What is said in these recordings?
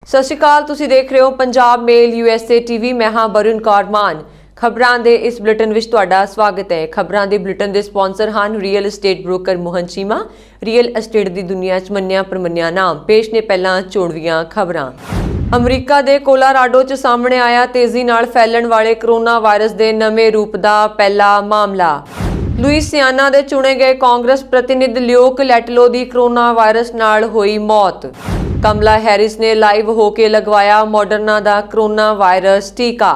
ਸਤਿ ਸ਼੍ਰੀ ਅਕਾਲ, ਤੁਸੀਂ ਦੇਖ ਰਹੇ ਹੋ ਪੰਜਾਬ ਮੇਲ USA ਟੀਵੀ। ਮੈਂ ਹਾਂ ਬरुण ਕੌਰ ਮਾਨ। ਖਬਰਾਂ ਦੇ ਇਸ ਬੁਲੇਟਿਨ ਵਿੱਚ ਤੁਹਾਡਾ ਸਵਾਗਤ ਹੈ। ਖਬਰਾਂ ਦੇ ਬੁਲੇਟਿਨ ਦੇ ਸਪਾਂਸਰ ਹਨ real estate broker Mohan Cheema. Real estate ਦੀ ਦੁਨੀਆ 'ਚ ਮੰਨਿਆ ਪ੍ਰਮੰਨਿਆ ਨਾਮ। ਪੇਸ਼ ਨੇ ਪਹਿਲਾਂ ਚੋਣਵੀਆਂ ਖਬਰਾਂ। ਅਮਰੀਕਾ ਦੇ ਕੋਲੋਰਾਡੋ 'ਚ ਸਾਹਮਣੇ ਆਇਆ ਤੇਜ਼ੀ ਨਾਲ ਫੈਲਣ ਵਾਲੇ ਕਰੋਨਾ ਵਾਇਰਸ ਦੇ ਨਵੇਂ ਰੂਪ ਦਾ ਪਹਿਲਾ ਮਾਮਲਾ। ਲੁਈਸਿਆਨਾ ਦੇ ਚੁਣੇ ਗਏ ਕਾਂਗਰਸ ਪ੍ਰਤੀਨਿਧ ਲਿਓਕ ਲੈਟਲੋ ਦੀ ਕਰੋਨਾ ਵਾਇਰਸ ਨਾਲ ਹੋਈ ਮੌਤ। ਕਮਲਾ ਹੈਰਿਸ ਨੇ ਲਾਈਵ ਹੋ ਕੇ ਲਗਵਾਇਆ ਮੋਡਰਨਾ ਦਾ ਕਰੋਨਾ ਵਾਇਰਸ ਟੀਕਾ।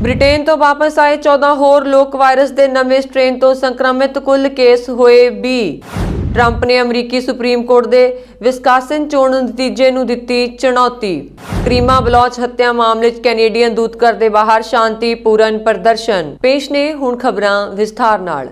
ਬ੍ਰਿਟੇਨ ਤੋਂ ਵਾਪਸ ਆਏ 14 ਹੋਰ ਲੋਕ ਵਾਇਰਸ ਦੇ ਨਵੇਂ ਸਟ੍ਰੇਨ ਤੋਂ ਸੰਕਰਮਿਤ, ਕੁੱਲ ਕੇਸ ਹੋਏ 20। ਟਰੰਪ ਨੇ ਅਮਰੀਕੀ ਸੁਪਰੀਮ ਕੋਰਟ ਦੇ ਵਿਸਕਾਸਨ ਚੋਣ ਨਤੀਜੇ ਨੂੰ ਦਿੱਤੀ ਚੁਣੌਤੀ। ਕਰੀਮਾ ਬਲੋਚ ਹੱਤਿਆ ਮਾਮਲੇ 'ਚ ਕੈਨੇਡੀਅਨ ਦੂਤਘਰ ਦੇ ਬਾਹਰ ਸ਼ਾਂਤੀਪੂਰਨ ਪ੍ਰਦਰਸ਼ਨ। ਪੇਸ਼ ਨੇ ਹੁਣ ਖਬਰਾਂ ਵਿਸਥਾਰ ਨਾਲ।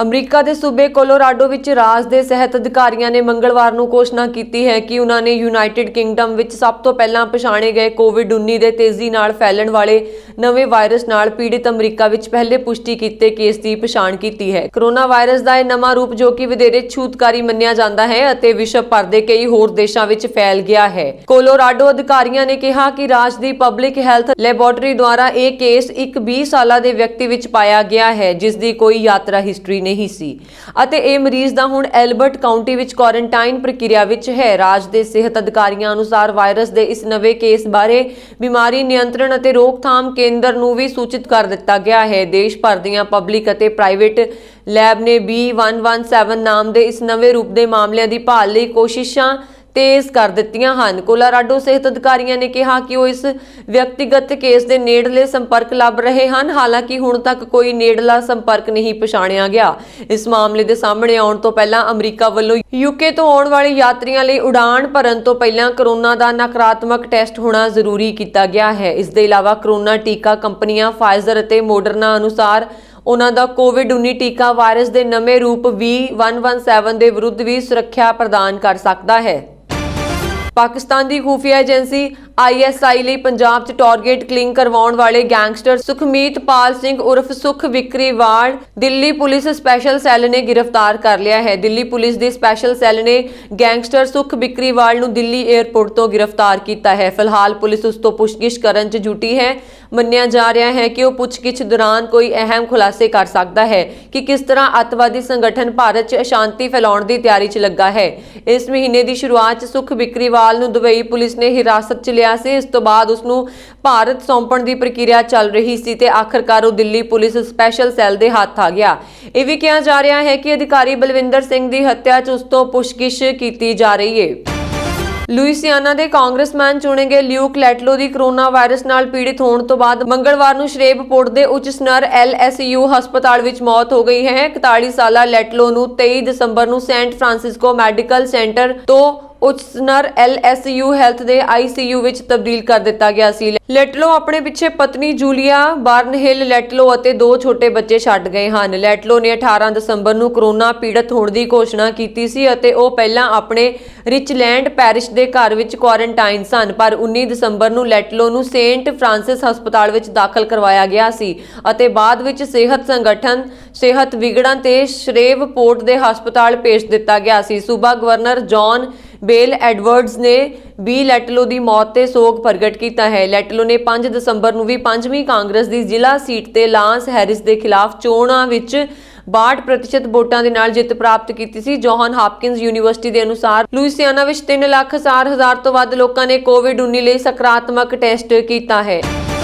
ਅਮਰੀਕਾ ਦੇ ਸੂਬੇ ਕੋਲੋਰਾਡੋ ਵਿੱਚ ਰਾਜ ਦੇ ਸਿਹਤ ਅਧਿਕਾਰੀਆਂ ਨੇ ਮੰਗਲਵਾਰ ਨੂੰ ਘੋਸ਼ਣਾ ਕੀਤੀ ਹੈ ਕਿ ਉਹਨਾਂ ਨੇ ਯੂਨਾਈਟਿਡ ਕਿੰਗਡਮ ਵਿੱਚ ਸਭ ਤੋਂ ਪਹਿਲਾਂ ਪਛਾਣੇ ਗਏ ਕੋਵਿਡ-19 ਦੇ ਤੇਜ਼ੀ ਨਾਲ ਫੈਲਣ ਵਾਲੇ ਨਵੇਂ ਵਾਇਰਸ ਨਾਲ ਪੀੜਿਤ ਅਮਰੀਕਾ ਵਿੱਚ ਪਹਿਲੇ ਪੁਸ਼ਟੀ ਕੀਤੇ ਕੇਸ ਦੀ ਪਛਾਣ ਕੀਤੀ ਹੈ। ਕਰੋਨਾ ਵਾਇਰਸ ਦਾ ਇਹ ਨਵਾਂ ਰੂਪ, ਜੋ ਕਿ ਵਧੇਰੇ ਛੂਤਕਾਰੀ ਮੰਨਿਆ ਜਾਂਦਾ ਹੈ ਅਤੇ ਵਿਸ਼ਵ ਭਰ ਦੇ ਕਈ ਹੋਰ ਦੇਸ਼ਾਂ ਵਿੱਚ ਫੈਲ ਗਿਆ ਹੈ। ਕੋਲੋਰਾਡੋ ਅਧਿਕਾਰੀਆਂ ਨੇ ਕਿਹਾ ਕਿ ਰਾਜ ਦੀ ਪਬਲਿਕ ਹੈਲਥ ਲੈਬੋਰੇਟਰੀ ਦੁਆਰਾ ਇਹ ਕੇਸ ਇੱਕ 20 ਸਾਲਾਂ ਦੇ ਵਿਅਕਤੀ ਵਿੱਚ ਪਾਇਆ ਗਿਆ ਹੈ, ਜਿਸ ਦੀ ਕੋਈ ਯਾਤਰਾ ਹਿਸਟਰੀ ਨਹੀਂ ਸੀ ਅਤੇ ਇਹ ਮਰੀਜ਼ ਦਾ ਹੁਣ ਐਲਬਰਟ ਕਾਉਂਟੀ ਵਿੱਚ ਕੁਆਰੰਟਾਈਨ ਪ੍ਰਕਿਰਿਆ ਵਿੱਚ ਹੈ। ਰਾਜ ਦੇ ਸਿਹਤ ਅਧਿਕਾਰੀਆਂ ਅਨੁਸਾਰ ਵਾਇਰਸ ਦੇ ਇਸ ਨਵੇਂ ਕੇਸ ਬਾਰੇ ਬਿਮਾਰੀ ਨਿਯੰਤਰਣ ਅਤੇ ਰੋਕਥਾਮ ਕੇਂਦਰ ਨੂੰ ਵੀ ਸੂਚਿਤ ਕਰ ਦਿੱਤਾ ਗਿਆ ਹੈ। ਦੇਸ਼ ਭਰ ਦੀਆਂ ਪਬਲਿਕ ਅਤੇ ਪ੍ਰਾਈਵੇਟ ਲੈਬ ਨੇ B117 ਨਾਮ ਦੇ ਇਸ ਨਵੇਂ ਰੂਪ ਦੇ ਮਾਮਲਿਆਂ ਦੀ ਭਾਲ ਲਈ ਕੋਸ਼ਿਸ਼ਾਂ ਤੇਜ਼ ਕਰ ਦਿੱਤੀਆਂ ਹਨ। ਕੋਲੋਰਾਡੋ ਸਿਹਤ ਅਧਿਕਾਰੀਆਂ ਨੇ ਕਿਹਾ ਕਿ ਉਹ ਇਸ ਵਿਅਕਤੀਗਤ ਕੇਸ ਦੇ ਨੇੜਲੇ ਸੰਪਰਕ ਲੱਭ ਰਹੇ ਹਨ। ਹਾਲਾਂਕਿ ਹੁਣ ਤੱਕ ਕੋਈ ਨੇੜਲਾ ਸੰਪਰਕ ਨਹੀਂ ਪਛਾਣਿਆ ਗਿਆ। ਇਸ ਮਾਮਲੇ ਦੇ ਸਾਹਮਣੇ ਆਉਣ ਤੋਂ ਪਹਿਲਾਂ ਅਮਰੀਕਾ ਵੱਲੋਂ UK ਤੋਂ ਆਉਣ ਵਾਲੇ ਯਾਤਰੀਆਂ ਲਈ ਉਡਾਣ ਭਰਨ ਤੋਂ ਪਹਿਲਾਂ ਕਰੋਨਾ ਦਾ ਨਕਾਰਾਤਮਕ ਟੈਸਟ ਹੋਣਾ ਜ਼ਰੂਰੀ ਕੀਤਾ ਗਿਆ ਹੈ। ਇਸ ਦੇ ਇਲਾਵਾ ਕਰੋਨਾ ਟੀਕਾ ਕੰਪਨੀਆਂ ਫਾਈਜ਼ਰ ਅਤੇ ਮੋਡਰਨਾ ਅਨੁਸਾਰ ਉਹਨਾਂ ਦਾ ਕੋਵਿਡ-19 ਟੀਕਾ ਵਾਇਰਸ ਦੇ ਨਵੇਂ ਰੂਪ B117 ਦੇ ਵਿਰੁੱਧ ਵੀ ਸੁਰੱਖਿਆ ਪ੍ਰਦਾਨ ਕਰ ਸਕਦਾ ਹੈ। ਪਾਕਿਸਤਾਨ ਦੀ ਖੂਫੀਆ ਏਜੰਸੀ ISI ਲਈ ਪੰਜਾਬ 'ਚ ਟਾਰਗੇਟ ਕਿਲਿੰਗ ਕਰਵਾਉਣ ਵਾਲੇ ਗੈਂਗਸਟਰ ਸੁਖਮੀਤ ਪਾਲ ਸਿੰਘ ਉਰਫ ਸੁਖ ਵਿਕਰੀਵਾਲ ਦਿੱਲੀ ਪੁਲਿਸ ਸਪੈਸ਼ਲ ਸੈੱਲ ਨੇ ਗ੍ਰਿਫਤਾਰ ਕਰ ਲਿਆ ਹੈ। ਦਿੱਲੀ ਪੁਲਿਸ ਦੀ ਸਪੈਸ਼ਲ ਸੈੱਲ ਨੇ ਗੈਂਗਸਟਰ ਸੁਖ ਵਿਕਰੀਵਾਲ ਨੂੰ ਦਿੱਲੀ 에ਅਰਪੋਰਟ ਤੋਂ ਗ੍ਰਿਫਤਾਰ ਕੀਤਾ ਹੈ। ਫਿਲਹਾਲ ਪੁਲਿਸ ਉਸ ਤੋਂ ਪੁੱਛਗਿੱਛ ਕਰਨ 'ਚ ਜੁਟੀ ਹੈ। ਮੰਨਿਆ ਜਾ ਰਿਹਾ ਹੈ ਕਿ ਉਹ ਪੁੱਛਗਿੱਛ ਦੌਰਾਨ ਕੋਈ ਅਹਿਮ ਖੁਲਾਸੇ ਕਰ ਸਕਦਾ ਹੈ ਕਿ ਕਿਸ ਤਰ੍ਹਾਂ ਅੱਤਵਾਦੀ ਸੰਗਠਨ ਭਾਰਤ 'ਚ ਅਸ਼ਾਂਤੀ ਫੈਲਾਉਣ ਦੀ ਤਿਆਰੀ 'ਚ ਲੱਗਾ ਹੈ। ਇਸ ਮਹੀਨੇ ਦੀ ਸ਼ੁਰੂਆਤ 'ਚ ਸੁਖ ਵਿਕਰੀਵਾਲ ਨੂੰ ਦੁਬਈ ਪੁਲਿਸ ਨੇ ਹਿਰਾਸਤ 'ਚ ਲਿਆ ਸੀ। ਇਸ ਤੋਂ ਬਾਅਦ ਉਸ ਨੂੰ ਭਾਰਤ ਸੌਂਪਣ ਦੀ ਪ੍ਰਕਿਰਿਆ ਚੱਲ ਰਹੀ ਸੀ ਤੇ ਆਖਰਕਾਰ ਉਹ ਦਿੱਲੀ ਪੁਲਿਸ ਸਪੈਸ਼ਲ ਸੈੱਲ ਦੇ ਹੱਥ ਆ ਗਿਆ। ਇਹ ਵੀ ਕਿਹਾ ਜਾ ਰਿਹਾ ਹੈ ਕਿ ਅਧਿਕਾਰੀ ਬਲਵਿੰਦਰ ਸਿੰਘ ਦੀ ਹੱਤਿਆ 'ਚ ਉਸ ਤੋਂ ਪੁੱਛਗਿੱਛ ਕੀਤੀ ਜਾ ਰਹੀ ਹੈ। ਲੁਈਸਿਆਨਾ ਦੇ ਕਾਂਗਰਸਮੈਨ ਚੁਣੇ ਗਏ ਲਿਓਕ ਲੈਟਲੋ ਦੀ ਕਰੋਨਾ ਵਾਇਰਸ ਨਾਲ ਪੀੜਿਤ ਹੋਣ ਤੋਂ ਬਾਅਦ ਮੰਗਲਵਾਰ ਨੂੰ ਸ਼੍ਰੇਵਪੋਰਟ ਦੇ ਉੱਚ ਸਨਰ LSU ਹਸਪਤਾਲ ਵਿੱਚ ਮੌਤ ਹੋ ਗਈ ਹੈ। 41 ਸਾਲਾ ਲੈਟਲੋ ਨੂੰ 23 ਦਸੰਬਰ ਨੂੰ ਸੈਂਟ ਫਰਾਂਸਿਸਕੋ ਮੈਡੀਕਲ ਸੈਂਟਰ ਤੋਂ ਉੱਚ ਸਨਰ LSU ਹੈਲਥ ਦੇ ICU ਵਿੱਚ ਤਬਦੀਲ ਕਰ ਦਿੱਤਾ ਗਿਆ ਸੀ। ਲੈਟਲੋ ਆਪਣੇ ਪਿੱਛੇ ਪਤਨੀ ਜੂਲੀਆ ਬਾਰਨਹਿਲ ਲੈਟਲੋ ਅਤੇ 2 ਛੋਟੇ ਬੱਚੇ ਛੱਡ ਗਏ ਹਨ। ਲੈਟਲੋ ਨੇ 18 ਦਸੰਬਰ ਨੂੰ ਕਰੋਨਾ ਪੀੜਤ ਹੋਣ ਦੀ ਘੋਸ਼ਣਾ ਕੀਤੀ ਸੀ ਅਤੇ ਉਹ ਪਹਿਲਾਂ ਆਪਣੇ ਰਿਚਲੈਂਡ ਪੈਰਿਸ਼ ਦੇ ਘਰ ਵਿੱਚ ਕੁਆਰੰਟਾਈਨ ਸਨ, ਪਰ 19 ਦਸੰਬਰ ਨੂੰ ਲੈਟਲੋ ਨੂੰ ਸੇਂਟ ਫਰਾਂਸਿਸ ਹਸਪਤਾਲ ਵਿੱਚ ਦਾਖਲ ਕਰਵਾਇਆ ਗਿਆ ਸੀ ਅਤੇ ਬਾਅਦ ਵਿੱਚ ਸਿਹਤ ਵਿਗੜਨ ਤੇ ਸ਼੍ਰੇਵਪੋਰਟ ਦੇ ਹਸਪਤਾਲ ਭੇਜ ਦਿੱਤਾ ਗਿਆ ਸੀ। ਸੂਬਾ ਗਵਰਨਰ ਜੌਨ ਬੇਲ ਐਡਵਰਡਜ਼ ਨੇ ਲੈਟਲੋ ਦੀ ਮੌਤ ਤੇ ਸੋਗ ਪ੍ਰਗਟ ਕੀਤਾ ਹੈ। ਲੈਟਲੋ ਨੇ 5 ਦਸੰਬਰ ਨੂੰ ਵੀ 5ਵੀਂ ਕਾਂਗਰਸ ਦੀ ਜ਼ਿਲ੍ਹਾ ਸੀਟ ਤੇ ਲਾਂਸ ਹੈਰਿਸ ਦੇ ਖਿਲਾਫ ਚੋਣਾਂ ਵਿੱਚ 62% ਵੋਟਾਂ ਦੇ ਨਾਲ ਜਿੱਤ ਪ੍ਰਾਪਤ ਕੀਤੀ ਸੀ। ਜੌਨ ਹਾਪਕਿੰਸ ਯੂਨੀਵਰਸਿਟੀ ਦੇ ਅਨੁਸਾਰ ਲੁਈਸਿਆਨਾ ਵਿੱਚ 3,60,000 ਤੋਂ ਵੱਧ ਲੋਕਾਂ ਨੇ ਕੋਵਿਡ-19 ਲਈ ਸਕਾਰਾਤਮਕ ਟੈਸਟ ਕੀਤਾ ਹੈ।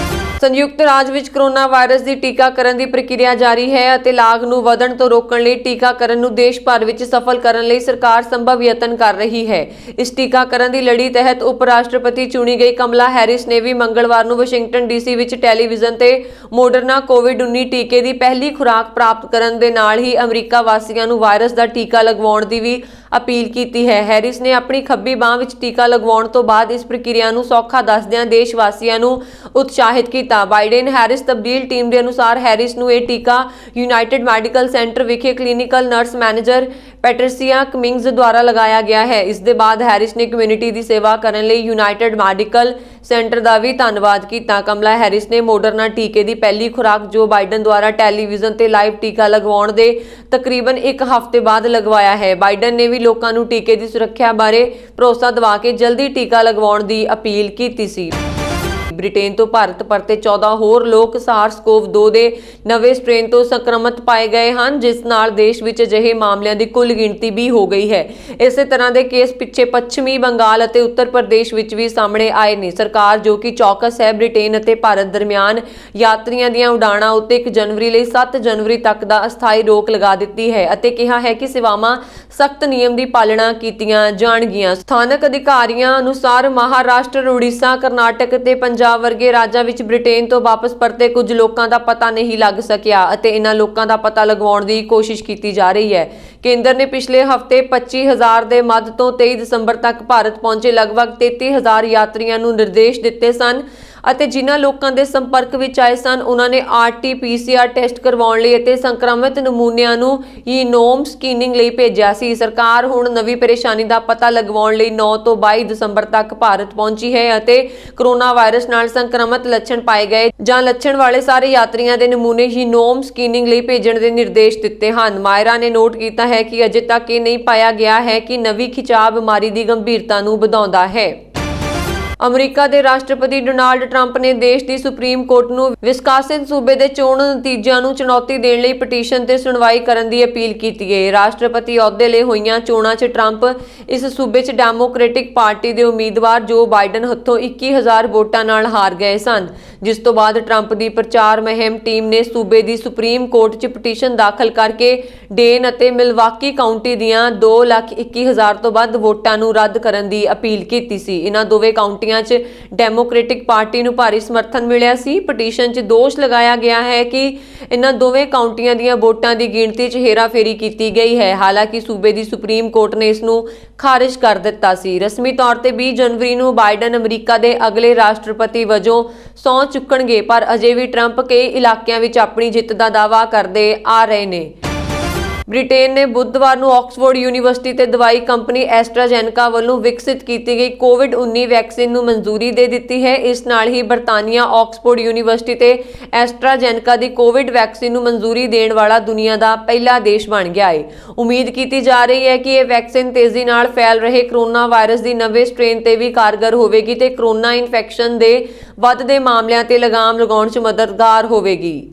ਸੰਯੁਕਤ ਰਾਜ ਵਿੱਚ ਕਰੋਨਾ ਵਾਇਰਸ ਦੀ ਟੀਕਾਕਰਨ ਦੀ ਪ੍ਰਕਿਰਿਆ ਜਾਰੀ ਹੈ ਅਤੇ ਲਾਗ ਨੂੰ ਵਧਣ ਤੋਂ ਰੋਕਣ ਲਈ ਟੀਕਾਕਰਨ ਨੂੰ ਦੇਸ਼ ਭਰ ਵਿੱਚ ਸਫਲ ਕਰਨ ਲਈ ਸਰਕਾਰ ਸੰਭਵ ਯਤਨ ਕਰ ਰਹੀ ਹੈ। ਇਸ ਟੀਕਾਕਰਨ ਦੀ ਲੜੀ ਤਹਿਤ ਉਪ ਰਾਸ਼ਟਰਪਤੀ ਚੁਣੀ ਗਈ ਕਮਲਾ ਹੈਰਿਸ ਨੇ ਵੀ ਮੰਗਲਵਾਰ ਨੂੰ ਵਾਸ਼ਿੰਗਟਨ DC ਵਿੱਚ ਟੈਲੀਵਿਜ਼ਨ ਤੇ ਮੋਡਰਨਾ ਕੋਵਿਡ-19 ਟੀਕੇ ਦੀ ਪਹਿਲੀ ਖੁਰਾਕ ਪ੍ਰਾਪਤ ਕਰਨ ਦੇ ਨਾਲ ਹੀ ਅਮਰੀਕਾ ਵਾਸੀਆਂ ਨੂੰ ਵਾਇਰਸ ਦਾ ਟੀਕਾ ਲਗਵਾਉਣ ਦੀ ਵੀ ਅਪੀਲ ਕੀਤੀ ਹੈ। ਹੈਰਿਸ ਨੇ ਆਪਣੀ ਖੱਬੀ ਬਾਂਹ ਵਿੱਚ ਟੀਕਾ ਲਗਵਾਉਣ ਤੋਂ ਬਾਅਦ ਇਸ ਪ੍ਰਕਿਰਿਆ ਨੂੰ ਸੌਖਾ ਦੱਸਦਿਆਂ ਦੇਸ਼ ਵਾਸੀਆਂ ਨੂੰ ਉਤਸ਼ਾਹਿਤ ਕੀਤਾ। ਬਾਈਡਨ ਹੈਰਿਸ ਤਬਦੀਲ ਟੀਮ ਦੇ ਅਨੁਸਾਰ ਹੈਰਿਸ ਨੂੰ ਇਹ ਟੀਕਾ ਯੂਨਾਈਟਿਡ ਮੈਡੀਕਲ ਸੈਂਟਰ ਵਿਖੇ ਕਲੀਨਿਕਲ ਨਰਸ ਮੈਨੇਜਰ ਪੈਟਰੀਸੀਆ ਕਮਿੰਗਜ਼ ਦੁਆਰਾ ਲਗਾਇਆ ਗਿਆ ਹੈ। ਇਸ ਦੇ ਬਾਅਦ ਹੈਰਿਸ ਨੇ ਕਮਿਊਨਿਟੀ ਦੀ ਸੇਵਾ ਕਰਨ ਲਈ ਯੂਨਾਈਟਿਡ ਮੈਡੀਕਲ ਸੈਂਟਰ ਦਾ ਵੀ ਧੰਨਵਾਦ ਕੀਤਾ। ਕਮਲਾ ਹੈਰਿਸ ਨੇ ਮੋਡਰਨਾ ਟੀਕੇ ਦੀ ਪਹਿਲੀ ਖੁਰਾਕ ਜੋ ਬਾਈਡਨ ਦੁਆਰਾ ਟੈਲੀਵਿਜ਼ਨ ਤੇ ਲਾਈਵ ਟੀਕਾ ਲਗਵਾਉਣ ਦੇ ਤਕਰੀਬਨ 1 ਹਫ਼ਤੇ ਬਾਅਦ ਲਗਵਾਇਆ ਹੈ। ਬਾਈਡਨ ਨੇ ਵੀ ਲੋਕਾਂ ਨੂੰ ਟੀਕੇ ਦੀ ਸੁਰੱਖਿਆ ਬਾਰੇ ਭਰੋਸਾ ਦਿਵਾ ਕੇ ਜਲਦੀ ਟੀਕਾ ਲਗਵਾਉਣ ਦੀ ਅਪੀਲ ਕੀਤੀ ਸੀ। ਬ੍ਰਿਟੇਨ ਤੋਂ ਭਾਰਤ ਪਰਤੇ 14 ਹੋਰ ਲੋਕ SARS-CoV-2 ਦੇ ਨਵੇਂ ਸਟ੍ਰੇਨ ਤੋਂ ਸੰਕਰਮਿਤ ਪਾਏ ਗਏ ਹਨ, ਜਿਸ ਨਾਲ ਦੇਸ਼ ਵਿੱਚ ਅਜਿਹੇ ਮਾਮਲਿਆਂ ਦੀ ਕੁੱਲ ਗਿਣਤੀ 20 ਹੋ ਗਈ ਹੈ। ਇਸੇ ਤਰ੍ਹਾਂ ਦੇ ਕੇਸ ਪਿੱਛੇ ਪੱਛਮੀ ਬੰਗਾਲ ਅਤੇ ਉੱਤਰ ਪ੍ਰਦੇਸ਼ ਵਿੱਚ ਵੀ ਸਾਹਮਣੇ ਆਏ ਨੇ। ਸਰਕਾਰ ਜੋ ਕਿ ਚੌਕਸ ਹੈ, ਬ੍ਰਿਟੇਨ ਅਤੇ ਭਾਰਤ ਦਰਮਿਆਨ ਯਾਤਰੀਆਂ ਦੀਆਂ ਉਡਾਣਾਂ ਉੱਤੇ 1 ਜਨਵਰੀ ਲਈ 7 ਜਨਵਰੀ ਤੱਕ ਦਾ ਅਸਥਾਈ ਰੋਕ ਲਗਾ ਦਿੱਤੀ ਹੈ ਅਤੇ ਕਿਹਾ ਹੈ ਕਿ ਸੇਵਾਵਾਂ ਸਖਤ ਨਿਯਮ ਦੀ ਪਾਲਣਾ ਕੀਤੀਆਂ ਜਾਣਗੀਆਂ। ਸਥਾਨਕ ਅਧਿਕਾਰੀਆਂ ਅਨੁਸਾਰ ਮਹਾਰਾਸ਼ਟਰ, ਉੜੀਸਾ, ਕਰਨਾਟਕ ਅਤੇ ਪੰਜਾਬ ਵਰਗੇ ਰਾਜਾਂ ਵਿੱਚ ਬ੍ਰਿਟੇਨ ਤੋਂ ਵਾਪਸ ਪਰਤੇ ਕੁਝ ਲੋਕਾਂ ਦਾ ਪਤਾ ਨਹੀਂ ਲੱਗ ਸਕਿਆ ਅਤੇ ਇਹਨਾਂ ਲੋਕਾਂ ਦਾ ਪਤਾ ਲਗਾਉਣ ਦੀ ਕੋਸ਼ਿਸ਼ ਕੀਤੀ ਜਾ ਰਹੀ ਹੈ। ਕੇਂਦਰ ਨੇ ਪਿਛਲੇ ਹਫ਼ਤੇ 25,000 ਦੇ ਮੱਧ ਤੋਂ 23 ਦਸੰਬਰ ਤੱਕ ਭਾਰਤ ਪਹੁੰਚੇ ਲਗਭਗ 33,000 ਯਾਤਰੀਆਂ ਨੂੰ ਨਿਰਦੇਸ਼ ਦਿੱਤੇ ਸਨ ਅਤੇ ਜਿਨ੍ਹਾਂ ਲੋਕਾਂ ਦੇ ਸੰਪਰਕ ਵਿੱਚ ਆਏ ਸਨ ਉਹਨਾਂ ਨੇ RT-PCR ਟੈਸਟ ਕਰਵਾਉਣ ਲਈ ਅਤੇ ਸੰਕਰਮਿਤ ਨਮੂਨਿਆਂ ਨੂੰ ਜੀਨੋਮ ਸਕ੍ਰੀਨਿੰਗ ਲਈ ਭੇਜਿਆ ਸੀ। ਸਰਕਾਰ ਹੁਣ ਨਵੀਂ ਪਰੇਸ਼ਾਨੀ ਦਾ ਪਤਾ ਲਗਵਾਉਣ ਲਈ 9 ਤੋਂ 22 ਦਸੰਬਰ ਤੱਕ ਭਾਰਤ ਪਹੁੰਚੀ ਹੈ ਅਤੇ ਕੋਰੋਨਾ ਵਾਇਰਸ ਨਾਲ ਸੰਕਰਮਿਤ ਲੱਛਣ ਪਾਏ ਗਏ ਜਾਂ ਲੱਛਣ ਵਾਲੇ ਸਾਰੇ ਯਾਤਰੀਆਂ ਦੇ ਨਮੂਨੇ ਜੀਨੋਮ ਸਕ੍ਰੀਨਿੰਗ ਲਈ ਭੇਜਣ ਦੇ ਨਿਰਦੇਸ਼ ਦਿੱਤੇ ਹਨ। ਮਾਇਰਾ ਨੇ ਨੋਟ ਕੀਤਾ ਹੈ ਕਿ ਅਜੇ ਤੱਕ ਇਹ ਨਹੀਂ ਪਾਇਆ ਗਿਆ ਹੈ ਕਿ ਨਵੀਂ ਖਿਚਾਅ ਬਿਮਾਰੀ ਦੀ ਗੰਭੀਰਤਾ ਨੂੰ ਵਧਾਉਂਦਾ ਹੈ। ਅਮਰੀਕਾ ਦੇ ਰਾਸ਼ਟਰਪਤੀ ਡੋਨਾਲਡ ਟਰੰਪ ਨੇ ਦੇਸ਼ ਦੀ ਸੁਪਰੀਮ ਕੋਰਟ ਨੂੰ ਵਿਸਕਾਸਿਨ ਸੂਬੇ ਦੇ ਚੋਣ ਨਤੀਜਿਆਂ ਨੂੰ ਚੁਣੌਤੀ ਦੇਣ ਲਈ ਪਟੀਸ਼ਨ ਤੇ ਸੁਣਵਾਈ ਕਰਨ ਦੀ ਅਪੀਲ ਕੀਤੀ ਹੈ। ਰਾਸ਼ਟਰਪਤੀ ਅਹੁਦੇ ਲਈ ਹੋਈਆਂ ਚੋਣਾਂ 'ਚ ਟਰੰਪ ਇਸ ਸੂਬੇ 'ਚ ਡੈਮੋਕ੍ਰੈਟਿਕ ਪਾਰਟੀ ਦੇ ਉਮੀਦਵਾਰ ਜੋ ਬਾਈਡਨ ਹੱਥੋਂ 21,000 ਵੋਟਾਂ ਨਾਲ ਹਾਰ ਗਏ ਸਨ, ਜਿਸ ਤੋਂ ਬਾਅਦ ਟਰੰਪ ਦੀ ਪ੍ਰਚਾਰ ਮੁਹਿੰਮ ਟੀਮ ਨੇ ਸੂਬੇ ਦੀ ਸੁਪਰੀਮ ਕੋਰਟ 'ਚ ਪਟੀਸ਼ਨ ਦਾਖਲ ਕਰਕੇ ਡੇਨ ਅਤੇ ਮਿਲਵਾਕੀ ਕਾਉਂਟੀ ਦੀਆਂ 2,21,000 ਤੋਂ ਵੱਧ ਵੋਟਾਂ ਨੂੰ ਰੱਦ ਕਰਨ ਦੀ ਅਪੀਲ ਕੀਤੀ ਸੀ। ਇਹਨਾਂ ਦੋਵੇਂ ਕਾਉਂਟੀਆਂ 'ਚ ਡੈਮੋਕ੍ਰੈਟਿਕ ਪਾਰਟੀ ਨੂੰ ਭਾਰੀ ਸਮਰਥਨ ਮਿਲਿਆ ਸੀ। ਪਟੀਸ਼ਨ 'ਚ ਦੋਸ਼ ਲਗਾਇਆ ਗਿਆ ਹੈ ਕਿ ਇਹਨਾਂ ਦੋਵੇਂ ਕਾਉਂਟੀਆਂ ਦੀਆਂ ਵੋਟਾਂ ਦੀ ਗਿਣਤੀ 'ਚ ਹੇਰਾਫੇਰੀ ਕੀਤੀ ਗਈ ਹੈ। ਹਾਲਾਂਕਿ ਸੂਬੇ ਦੀ ਸੁਪਰੀਮ ਕੋਰਟ ਨੇ ਇਸ ਨੂੰ ਖਾਰਿਜ ਕਰ ਦਿੱਤਾ ਸੀ। ਰਸਮੀ ਤੌਰ ਤੇ 20 ਜਨਵਰੀ ਨੂੰ ਬਾਈਡਨ ਅਮਰੀਕਾ ਦੇ ਅਗਲੇ ਰਾਸ਼ਟਰਪਤੀ ਵਜੋਂ ਸਹੁੰ ਚੁੱਕਣਗੇ, ਪਰ ਅਜੇ ਵੀ ਟਰੰਪ ਕਈ ਇਲਾਕਿਆਂ ਵਿੱਚ ਆਪਣੀ ਜਿੱਤ ਦਾ ਦਾਅਵਾ ਕਰਦੇ ਆ ਰਹੇ ਨੇ। ਬ੍ਰਿਟੇਨ ਨੇ ਬੁੱਧਵਾਰ ਨੂੰ ਆਕਸਫੋਰਡ ਯੂਨੀਵਰਸਿਟੀ ਤੇ ਦਵਾਈ ਕੰਪਨੀ ਐਸਟਰਾਜੈਨੇਕਾ ਵੱਲੋਂ ਵਿਕਸਿਤ ਕੀਤੀ ਗਈ ਕੋਵਿਡ-19 ਵੈਕਸੀਨ ਨੂੰ ਮਨਜ਼ੂਰੀ ਦੇ ਦਿੱਤੀ ਹੈ। ਇਸ ਨਾਲ ਹੀ ਬਰਤਾਨੀਆ, ਆਕਸਫੋਰਡ ਯੂਨੀਵਰਸਿਟੀ ਤੇ ਐਸਟਰਾਜੈਨੇਕਾ ਦੀ ਕੋਵਿਡ ਵੈਕਸੀਨ ਨੂੰ ਮਨਜ਼ੂਰੀ ਦੇਣ ਵਾਲਾ ਦੁਨੀਆ ਦਾ ਪਹਿਲਾ ਦੇਸ਼ ਬਣ ਗਿਆ ਹੈ। ਉਮੀਦ ਕੀਤੀ ਜਾ ਰਹੀ ਹੈ ਕਿ ਇਹ ਵੈਕਸੀਨ ਤੇਜ਼ੀ ਨਾਲ ਫੈਲ ਰਹੇ ਕੋਰੋਨਾ ਵਾਇਰਸ ਦੀ ਨਵੇਂ ਸਟ੍ਰੇਨ ਤੇ ਵੀ ਕਾਰਗਰ ਹੋਵੇਗੀ ਤੇ ਕੋਰੋਨਾ ਇਨਫੈਕਸ਼ਨ ਦੇ ਵੱਧਦੇ ਮਾਮਲਿਆਂ ਤੇ ਲਗਾਮ ਲਗਾਉਣ 'ਚ ਮਦਦਗਾਰ ਹੋਵੇਗੀ।